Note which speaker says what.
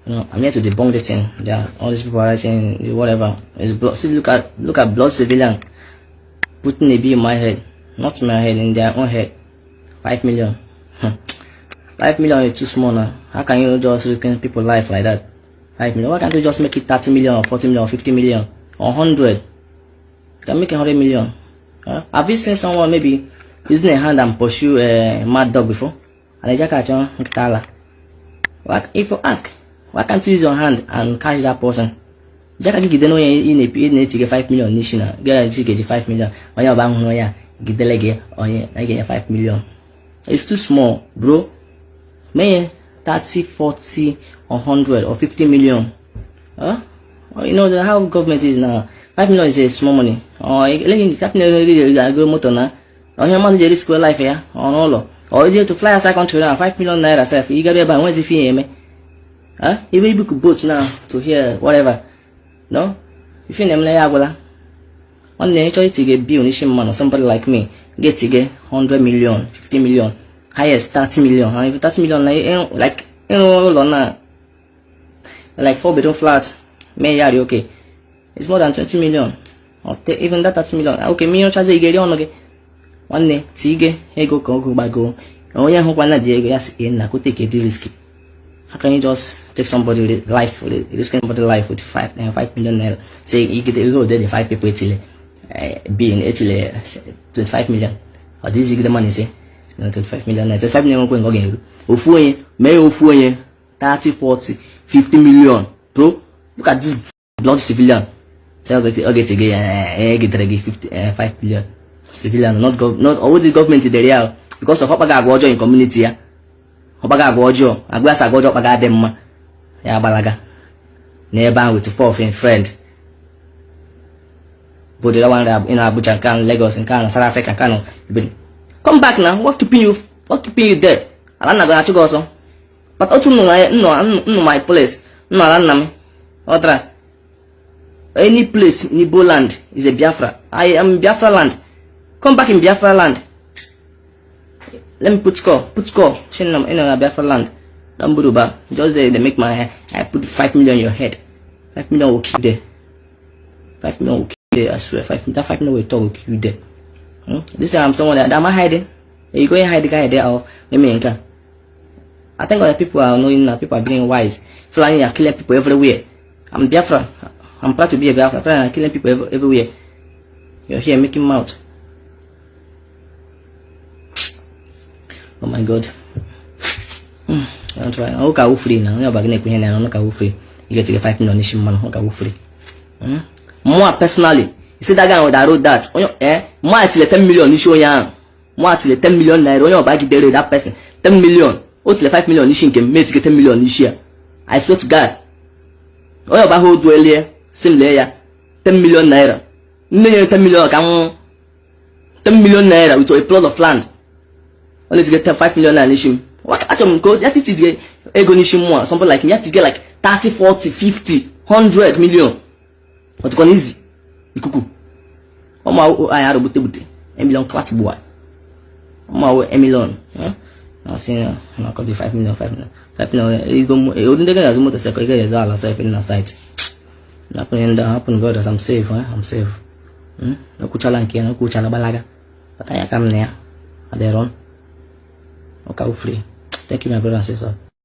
Speaker 1: I'm here to debunk this thing. Yeah, all these people are saying whatever. See, look at blood civilian putting a bee in my head, not in my head, in their own head. 5 million. 5 million is too small now. How can you just reckon people's life like that? 5 million. Why can't you just make it 30 million or 40 million or 50 million or 100? You can make 100 million. Have you seen someone maybe using a hand and pursue a mad dog before? And if you ask, why can't you use your hand and catch that person? Jaka give them in a period to get 5 million nishina. Get 5 million. When you're bang on get delegate or I get 5 million. It's too small, bro. May 30, 40, or 100 or 50 million. Huh? You know how government is now. 5 million is a small money. Or go motor now. Or your money risk your life here. Or you to fly outside country now. 5 million naira self. You gotta buy when's the fee, me? Huh? Even if you could boat now to here, whatever. No? If you name Layagola. One day try to get bill man or somebody like me. Get to get 100 million, 50 million. Highest 30 million. And if 30 million like like 4-bedroom flat, may okay. It's more than 20 million. Or even that 30 million. Okay, me charge you get on okay. One day, Tige, go by go. Oh yeah, hope one day yes in I could take a risk. How can you just take somebody's life, risk somebody's life with 5 million naira? Say you get go there 5 people till being 25 million. Or this you get the money say 25 million, 25 million going again. Ofuye, may Ofuye 30, 40, 50 million. Bro, look at this blood civilian. Say okay to get 5 million. Civilian, not all the government in the real because of Hopaga Gojo in community. Hopaga Gojo, Aguasa Gojo Paga Demma. Ya Balaga. Neighbor with 4 friend. But the one in Abuja can Lagos and Kano, South Africa and Kano. Come back now. What keeping you there? I'm not gonna go so. But also no my place. No Alanam. Otra. Any place in Igbo land is a Biafra. I am Biafra land. Come back in Biafra land. Let me put score. Shinam in Biafra land. Don't buruba. Just they make my hair. I put 5 million in your head. 5 million will keep there. 5 million will keep there. I swear. 5 million will talk will keep you there. This time I'm someone that am I hiding? You go and hide the guy there or I think other people are knowing now. People are being wise. Flying and killing people everywhere. I'm Biafra. I'm proud to be a Biafra. Flying and killing people everywhere. You're here making mouth. Oh my God. I'll try. I'll go free now. You're back in the I'll go free. You get to get 5 million nation man. I'll go free. More personally, you see that guy that wrote that. More at 10 million issue ya. More at 10 million naira. You're back there that person. 10 million. What's the 5 million issue can make to get 10 million issue? I swear to God. Oh, you're back who do earlier. Same layer. 10 million naira. 10 million can 10 million naira with a plot of land. Only to get 5 million naira issue. What at them go? You have to get ego issue more. Somebody like me, you have to get like 30, 40, 50, 100 million. What's gone easy? Ikuku. I had a booty. A million class boy. A million. I'll see now. I'll call the 5 million, 5 million. 5 million. You wouldn't get as a motorcycle, you get as well as in the site. Happen, God, as I'm safe, I'm safe. No Kuchalanki, no Kuchala Balaga. But I come there. At their own. Okay, free. Thank you, my brother and sister.